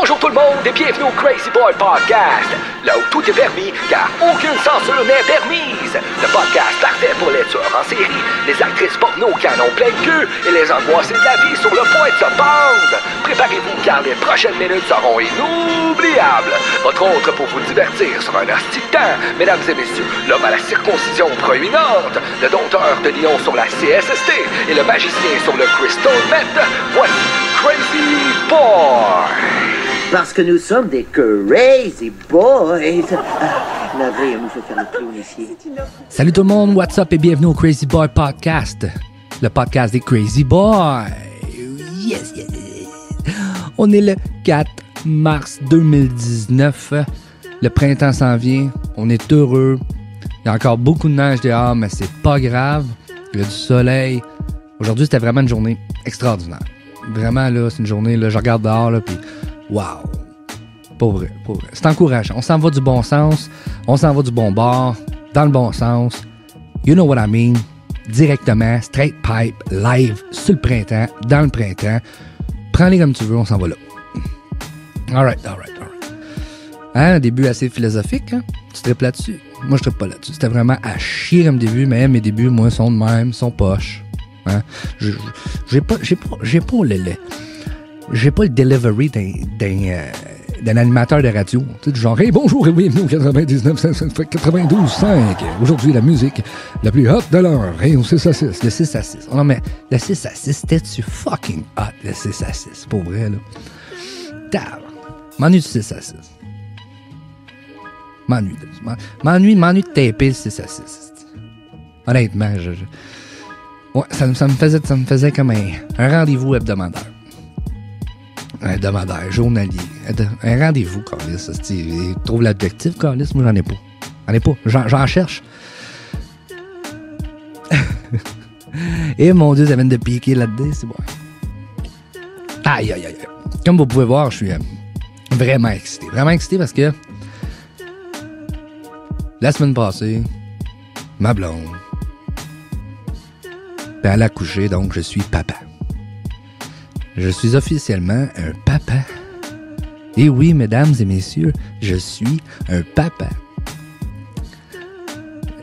Bonjour tout le monde et bienvenue au Crazy Boy Podcast, là où tout est permis car aucune censure n'est permise. Le podcast parfait pour les tueurs en série, les actrices porno canon plein de queue et les angoissés de la vie sur le point de se pendre. Préparez-vous car les prochaines minutes seront inoubliables. Votre autre pour vous divertir sur un hostie de temps. Mesdames et messieurs, l'homme à la circoncision proéminente, le dompteur de lion sur la CSST et le magicien sur le Crystal Meth. Voici Crazy Boy. Parce que nous sommes des crazy boys. Navré, on nous fait faire le clown ici. Salut tout le monde, what's up et bienvenue au Crazy Boy Podcast. Le podcast des Crazy Boys. Yes, yes. On est le 4 mars 2019. Le printemps s'en vient. On est heureux. Il y a encore beaucoup de neige dehors, mais c'est pas grave. Il y a du soleil. Aujourd'hui, c'était vraiment une journée extraordinaire. Vraiment, là, c'est une journée, là, je regarde dehors, là, puis wow! Pas vrai, pas vrai. C'est encourageant. On s'en va du bon sens, on s'en va du bon bord, dans le bon sens. You know what I mean? Directement, straight pipe, live, sur le printemps, dans le printemps. Prends-les comme tu veux, on s'en va là. Alright. Hein, un début assez philosophique, hein? Tu tripes là-dessus? Moi, je trippe pas là-dessus. C'était vraiment à chier comme début, mais mes débuts, moi, sont de même, sont poches. Hein? J'ai pas le delivery d'un animateur de radio. Tu sais, du genre, hey, bonjour et bienvenue au 92.5. Aujourd'hui, la musique la plus hot de l'heure. Hey, au 6 à 6. Le 6 à 6. Non, mais le 6 à 6, c'était-tu fucking hot, le 6 à 6? Pour vrai, là. M'ennuie du 6 à 6. M'ennuie de taper le 6 à 6. Honnêtement, ouais, ça me faisait comme un rendez-vous hebdomadaire. Hebdomadaire, journalier. Un rendez-vous, Carlis. Tu trouves l'objectif, Carlis? Moi, j'en ai pas. J'en cherche. Et mon Dieu, ça vient de piquer là-dedans, c'est bon. Aïe. Comme vous pouvez voir, je suis vraiment excité. Vraiment excité parce que la semaine passée, ma blonde, elle a accouché, donc je suis papa. Je suis officiellement un papa. Et oui, mesdames et messieurs, je suis un papa.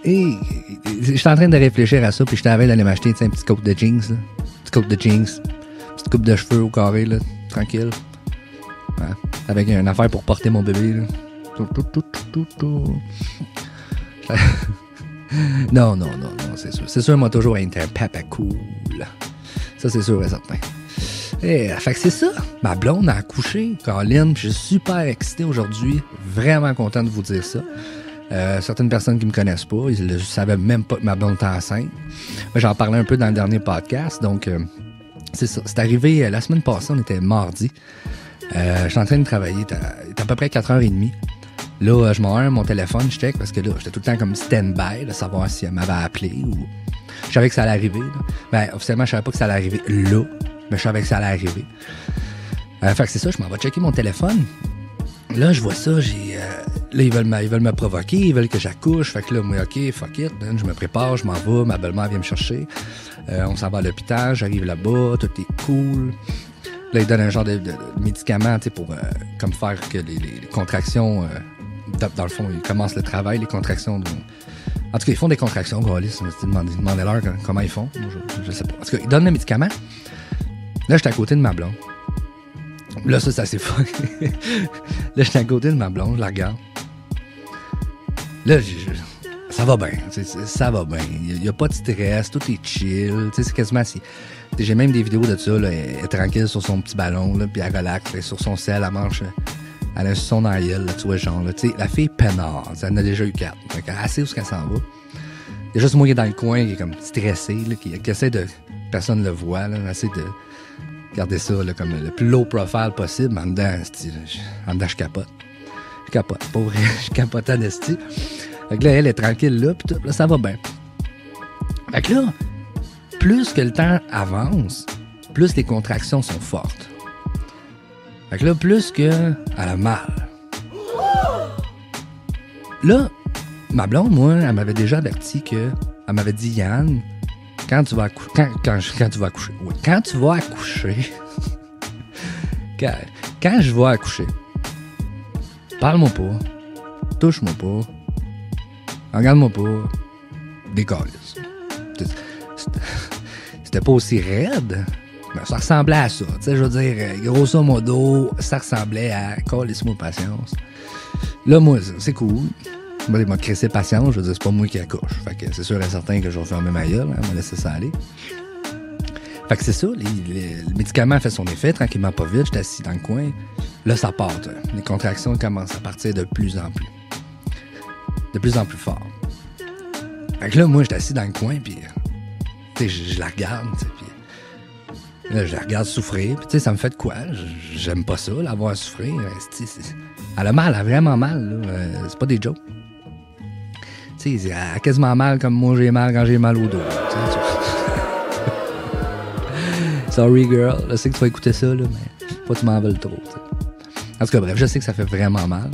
Et j'étais en train de réfléchir à ça, puis j'étais en train d'aller m'acheter un petit coat de jeans, là. Petit coat de jeans, petite coupe de cheveux au carré, là, tranquille. Ouais. Avec une affaire pour porter mon bébé, là. Non, c'est sûr, moi, toujours été un papa cool. Ça, c'est sûr et certain. Et, fait que c'est ça. Ma blonde a accouché, Caroline, puis je suis super excité aujourd'hui. Vraiment content de vous dire ça. Certaines personnes qui me connaissent pas, ils ne savaient même pas que ma blonde était enceinte. Mais j'en parlais un peu dans le dernier podcast, donc c'est ça. C'est arrivé la semaine passée, on était mardi. Je suis en train de travailler, il est à peu près 4h30. Là, je m'en mon téléphone, je check, parce que là, j'étais tout le temps comme stand-by, de savoir si elle m'avait appelé ou... Je savais que ça allait arriver, là. Ben, officiellement, je savais pas que ça allait arriver là, mais je savais que ça allait arriver. Fait que c'est ça, je m'en vais checker mon téléphone. Là, je vois ça, là, ils veulent me provoquer, ils veulent que j'accouche. Fait que là, moi, OK, fuck it, je me prépare, je m'en vais, ma belle-mère vient me chercher. On s'en va à l'hôpital, j'arrive là-bas, tout est cool. Là, ils donnent un genre de médicament, tu sais, pour comme faire que les contractions... dans le fond, ils commencent le travail, les contractions. En tout cas, ils font des contractions, Gaulis. Demandez-leur comment ils font. Je sais pas. En tout cas, ils donnent le médicament. Là, j'étais à côté de ma blonde. Là, ça, c'est assez fun. Là, j'étais à côté de ma blonde, je la regarde. Là, ça va bien. Ça va bien. Il n'y a pas de stress, tout est chill. C'est quasiment assis. J'ai même des vidéos de ça. Là, elle est tranquille sur son petit ballon, là, puis elle relaxe. Elle est sur son sel, elle mange. Elle a son aïeul, là, tu vois, genre, là, tu sais, la fille peinard, elle en a déjà eu 4. Fait qu'elle sait où qu'elle s'en va. Il y a juste moi qui est dans le coin, qui est comme stressé, là, qui essaie de... Personne ne le voit, là, essaie de garder ça, là, comme le plus low profile possible, mais en dedans, je capote. Je capote, pas vrai, je capote en esti. Fait que là, elle est tranquille, là, pis tout, là, ça va bien. Fait que là, plus que le temps avance, plus les contractions sont fortes. Fait que là, plus qu'elle a mal. Là, ma blonde, moi, elle m'avait déjà averti que... Elle m'avait dit, Yann, quand tu vas accoucher... Quand tu vas accoucher... Oui, quand tu vas accoucher... quand quand je vais accoucher, parle-moi pas, touche-moi pas, regarde-moi pas, décalisse. C'était pas aussi raide, mais ça ressemblait à ça. Tu sais, je veux dire, grosso modo, ça ressemblait à calisse-moi patience. Là, moi, c'est cool. Moi, il m'a crissé patience, je veux dire, c'est pas moi qui accouche. Fait que c'est sûr et certain que je vais fermer ma gueule, hein, on va laisser ça aller. Fait que c'est ça, le médicament fait son effet, tranquillement pas vite, j'étais assis dans le coin. Là, ça part. Les contractions commencent à partir de plus en plus. De plus en plus fort. Fait que là, moi, j'étais assis dans le coin, puis je la regarde, puis là, je la regarde souffrir, puis ça me fait de quoi? J'aime pas ça, la voir souffrir. Elle a mal, elle a vraiment mal, là. C'est pas des jokes. Elle a quasiment mal comme moi j'ai mal quand j'ai mal au dos. Sorry girl, je sais que tu vas écouter ça, là, mais pas que tu m'en veuilles trop. T'sais. En tout cas, bref, je sais que ça fait vraiment mal.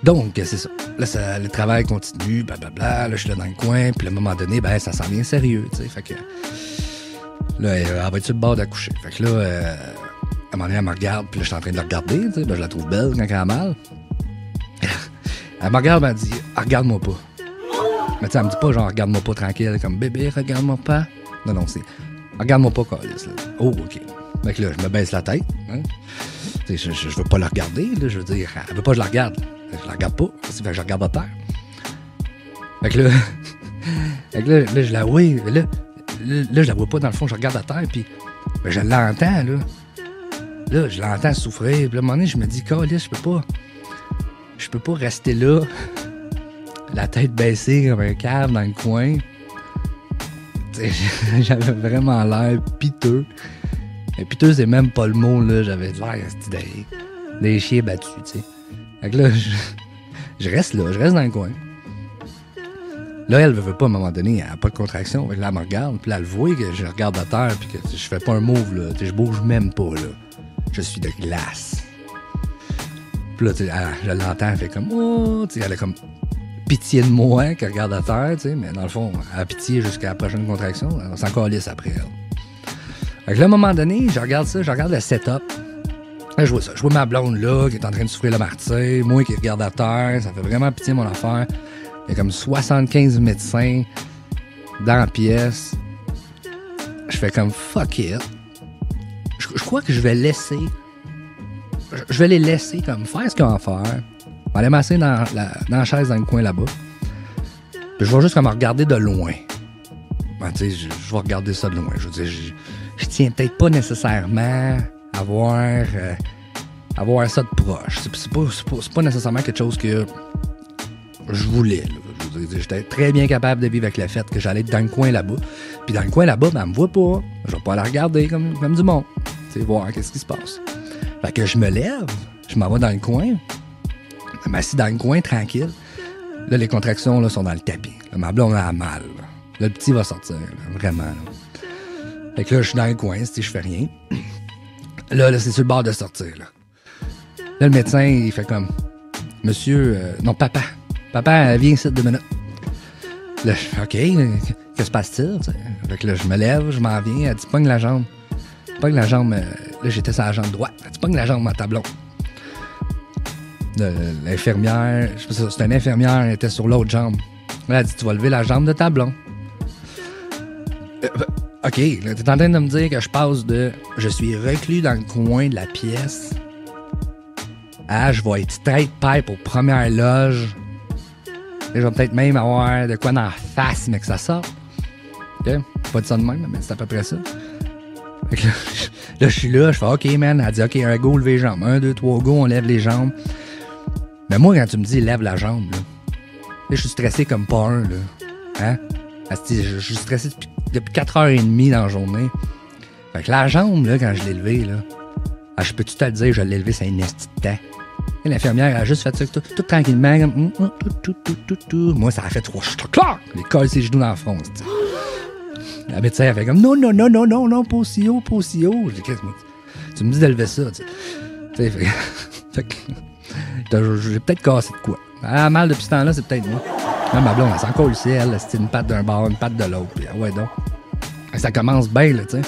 Donc, c'est ça. Là, le travail continue, blablabla. Là, je suis là dans le coin, puis à un moment donné, ben, ça s'en vient sérieux, tu sais. Fait que là, elle va être sur le bord d'accoucher. Fait que là, à un moment donné, elle me regarde, puis là, je suis en train de la regarder, tu sais. Ben, je la trouve belle quand elle a mal. Elle me regarde, elle me dit, regarde-moi pas. Mais tu sais, elle me dit pas, genre, regarde-moi pas tranquille, comme bébé, regarde-moi pas. Non, c'est. Regarde-moi pas, Carlis, là. Oh, OK. Fait que là, je me baisse la tête. Hein? Je veux pas la regarder, là. Je veux dire, elle veut pas que je la regarde. Je la regarde pas. Fait que je regarde à terre. Fait que là, là, je la vois. Là, je la vois pas dans le fond. Je regarde à terre, puis ben, je l'entends, là. Là, je l'entends souffrir. Puis là, à un moment donné, je me dis, Carlis, je peux pas rester là, la tête baissée comme un cave dans le coin. J'avais vraiment l'air piteux. Et piteux, c'est même pas le mot, là. J'avais l'air des chiens battus, tu sais. Fait que là, je reste là, je reste dans le coin. Là, elle veut pas, à un moment donné, elle a pas de contraction. Là, elle me regarde, puis là, elle voit que je regarde à terre, puis que je fais pas un move, là. Je bouge même pas, là. Je suis de glace. Puis là, je l'entends, elle fait comme, oh, elle a comme pitié de moi, qu'elle regarde à terre, tu sais, mais dans le fond, elle a pitié jusqu'à la prochaine contraction, on s'en calisse après elle. Fait que là, à un moment donné, je regarde ça, je regarde le setup. Là, je vois ma blonde là, qui est en train de souffrir le martyr, moi qui regarde à terre, ça fait vraiment pitié mon affaire. Il y a comme 75 médecins dans la pièce. Je fais comme fuck it. Je crois que je vais laisser. Je vais les laisser comme faire ce qu'ils ont à faire. Je vais aller m'asseoir dans la chaise dans le coin là-bas. Puis je vais juste comme regarder de loin. Ben, tu sais, je vais regarder ça de loin. Je veux dire, je tiens peut-être pas nécessairement à voir ça de proche. C'est pas nécessairement quelque chose que je voulais. Là. Je veux dire, j'étais très bien capable de vivre avec le fait que j'allais être dans le coin là-bas. Puis dans le coin là-bas, ben, elle me voit pas. Je vais pas la regarder comme du monde. Tu sais, voir qu'est-ce qui se passe. Fait que je me lève, je m'en vais dans le coin, je m'assis dans le coin, tranquille. Là, les contractions là, sont dans le tapis. Là, ma blonde a mal. Là. Le petit va sortir, là, vraiment. Là. Fait que là, je suis dans le coin, je fais rien. Là, c'est sur le bord de sortir. Là, le médecin, il fait comme, monsieur, non, papa, viens ici 2 minutes. Là, je fais, OK, que se passe-t-il? T'sais? Fait que là, je me lève, je m'en viens, elle dit, pogne la jambe. Pogne la jambe, là, j'étais sur la jambe droite. Elle dit, pogne la jambe à ta blonde. L'infirmière, je sais pas si c'était une infirmière, elle était sur l'autre jambe. Là, elle dit, tu vas lever la jambe de ta blonde. OK, là, t'es en train de me dire que je passe de je suis reclus dans le coin de la pièce à je vais être straight pipe aux premières loges. Et je vais peut-être même avoir de quoi dans la face, mais que ça sorte. Okay? Pas de ça de même, mais c'est à peu près ça. Fait que là, je suis là, je fais OK, man. Elle dit OK, un go, lever les jambes. 1, 2, 3, go, on lève les jambes. Mais moi, quand tu me dis lève la jambe, là, je suis stressé comme pas un, là. Hein? Je suis stressé depuis 4h30 dans la journée. Fait que la jambe, là, quand je l'ai levée, là, je peux-tu te le dire, je l'ai levée, c'est un esti de temps. Et l'infirmière, elle a juste fait ça tout tranquillement, comme, tout. Moi, ça a fait 3 clac! Les colle ses genoux dans la fronce, t'sais. La médecin, elle fait comme, non, pas aussi haut. Je dis, qu'est-ce que tu me dis de lever ça, tu sais. Fait que, j'ai peut-être cassé de quoi. Elle a mal depuis ce temps-là, c'est peut-être moi. Là, ma blonde, elle s'en colle ici, elle, c'était une patte d'un bord, une patte de l'autre. Puis, ouais, donc. Ça commence bien, là, tu sais.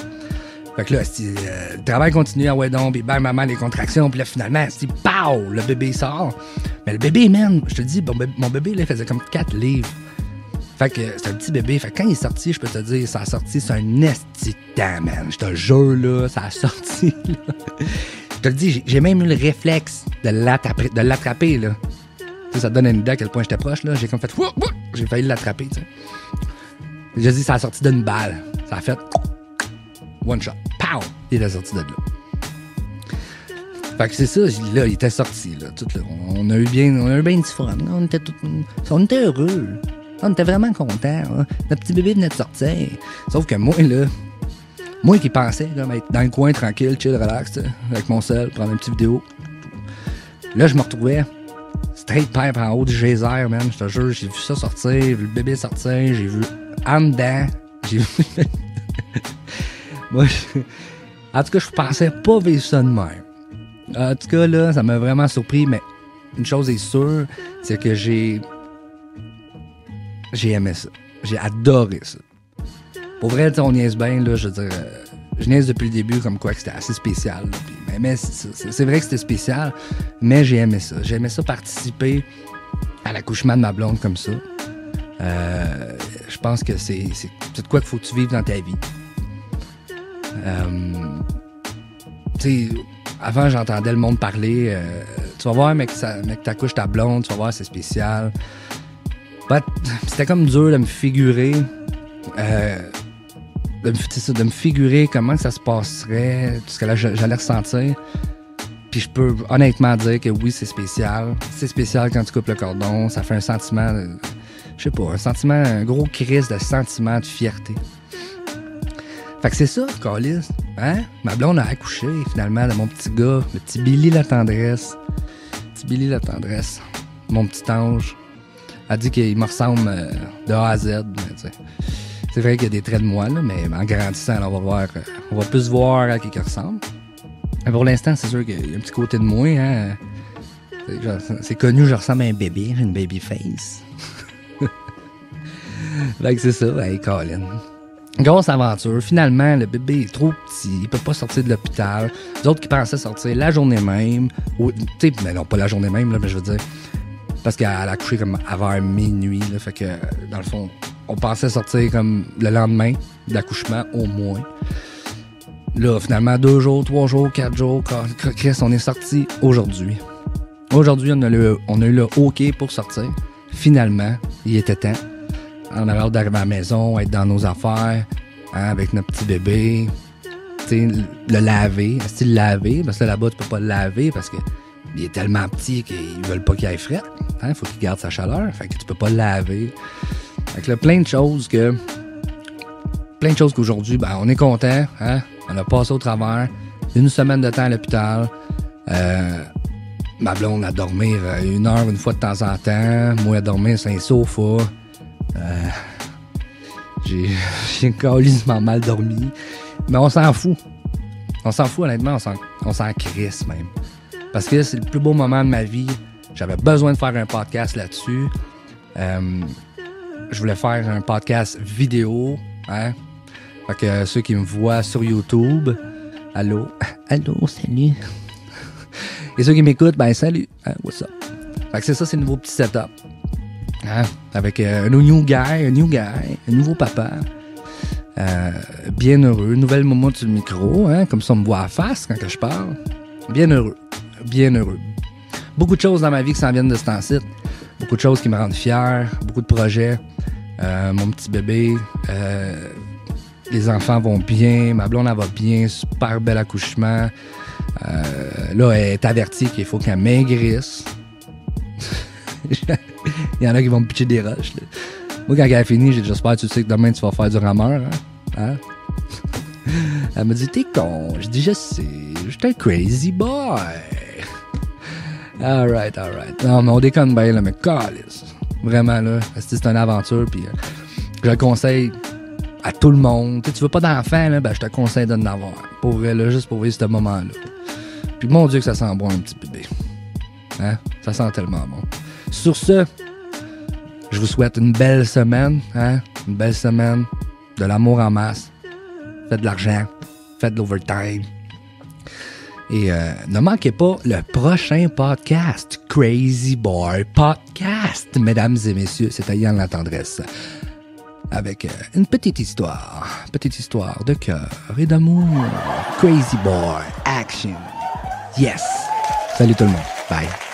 Fait que là, le travail continue, ouais donc, puis bang, maman, les contractions, puis là, finalement, pow, le bébé sort. Mais le bébé, man, je te dis, mon bébé, là, il faisait comme 4 livres. Fait que c'est un petit bébé. Fait que quand il est sorti, je peux te dire, ça a sorti, c'est un esti de temps, man. Je te le jure, là, ça a sorti, là. Je te le dis, j'ai même eu le réflexe de l'attraper, là. Tu sais, ça te donne une idée à quel point j'étais proche, là. J'ai comme fait, j'ai failli l'attraper, tu sais. J'ai dit, ça a sorti d'une balle. Ça a fait one shot. Pow! Il est sorti de là. Fait que c'est ça, là, il était sorti, là. Tout, là. On a eu bien du fun. On était heureux. On était vraiment contents. Hein. Notre petit bébé venait de sortir. Sauf que moi qui pensais là, être dans le coin tranquille, chill, relax, avec mon sel, prendre une petite vidéo. Là, je me retrouvais straight pipe en haut du geyser, man. Je te jure, j'ai vu ça sortir, j'ai vu le bébé sortir, j'ai vu en dedans, j'ai vu... Moi, en tout cas, je pensais pas vivre ça de même. En tout cas, là, ça m'a vraiment surpris, mais une chose est sûre, c'est que j'ai aimé ça. J'ai adoré ça. Pour vrai, on niaise bien, là, je veux dire, je niaise depuis le début comme quoi que c'était assez spécial. Là, mais c'est vrai que c'était spécial, mais j'ai aimé ça. J'ai aimé ça participer à l'accouchement de ma blonde comme ça. Je pense que c'est de quoi qu'il faut que tu vives dans ta vie. Tu sais, avant, j'entendais le monde parler. Tu vas voir, mec, t'accouches ta blonde, tu vas voir, c'est spécial. C'était comme dur de me figurer, de me figurer comment ça se passerait, tout ce que là j'allais ressentir. Puis je peux honnêtement dire que oui, c'est spécial. C'est spécial quand tu coupes le cordon. Ça fait un sentiment, je sais pas, un gros crise de sentiment de fierté. Fait que c'est ça, câlisse. Hein? Ma blonde a accouché, finalement, de mon petit gars, le petit Billy la tendresse. Mon petit ange. Elle dit qu'il me ressemble de A à Z. C'est vrai qu'il y a des traits de moi, là, mais en grandissant, là, on va plus voir à qui il ressemble. Mais pour l'instant, c'est sûr qu'il y a un petit côté de moi. Hein? C'est connu, je ressemble à un bébé, j'ai une baby face. Fait que c'est ça, hey, Colin. Grosse aventure. Finalement, le bébé est trop petit. Il peut pas sortir de l'hôpital. Les autres qui pensaient sortir la journée même. Tu sais, mais non, pas la journée même, là, mais je veux dire. Parce qu'elle a accouché comme avant minuit. Là, fait que, dans le fond, on pensait sortir comme le lendemain d'accouchement, au moins. Là, finalement, 2 jours, 3 jours, 4 jours. Chris, on est sorti aujourd'hui. Aujourd'hui, on a eu le OK pour sortir. Finalement, il était temps. On avait hâte d'arriver à la maison, être dans nos affaires, hein, avec notre petit bébé. Tu sais, le laver. Est-ce qu'il le laver? Parce que là-bas, tu peux pas le laver parce que il est tellement petit qu'ils veulent pas qu'il aille fret. Hein? Faut qu'il garde sa chaleur. Fait que tu peux pas le laver. Fait que là, plein de choses qu'aujourd'hui, ben, on est content. Hein? On a passé au travers. 1 semaine de temps à l'hôpital. Ma blonde a dormir 1 heure une fois de temps en temps. Moi, à dormir sur un sofa. J'ai calissement mal dormi. Mais on s'en fout. On s'en fout, honnêtement. On s'en crisse même. Parce que c'est le plus beau moment de ma vie. J'avais besoin de faire un podcast là-dessus. Je voulais faire un podcast vidéo. Hein? Fait que ceux qui me voient sur YouTube, allô, salut. Et ceux qui m'écoutent, ben salut, hein, what's up. Fait que c'est ça, c'est le nouveau petit setup. Hein? Avec un nouveau papa. Bien heureux. Nouvelle maman sur le micro, hein? Comme ça on me voit à face quand que je parle. Bien heureux. Beaucoup de choses dans ma vie qui s'en viennent de ce temps-ci. Beaucoup de choses qui me rendent fier. Beaucoup de projets. Mon petit bébé. Les enfants vont bien. Ma blonde, elle va bien. Super bel accouchement. Là, elle est avertie qu'il faut qu'elle maigrisse. Il y en a qui vont me pitcher des roches. Là. Moi, quand elle a fini, j'espère que tu sais que demain, tu vas faire du rameur. Hein? Elle me dit, t'es con. Je dis, je sais. Je suis un crazy boy. All right. Non, mais on déconne bien, là, mais calisse. Vraiment, là, c'est une aventure, puis je le conseille à tout le monde. Tu veux pas d'enfant, là, ben, je te conseille d'en avoir. Pour vrai, là, juste pour vivre ce moment-là. Puis mon Dieu que ça sent bon, un petit bébé. Hein? Ça sent tellement bon. Sur ce, je vous souhaite une belle semaine, hein? Une belle semaine, de l'amour en masse, faites de l'argent, faites de l'overtime. Et ne manquez pas le prochain podcast, Crazy Boy Podcast, mesdames et messieurs, c'est Yann La Tendresse, avec une petite histoire de cœur et d'amour. Crazy Boy Action. Yes. Salut tout le monde. Bye.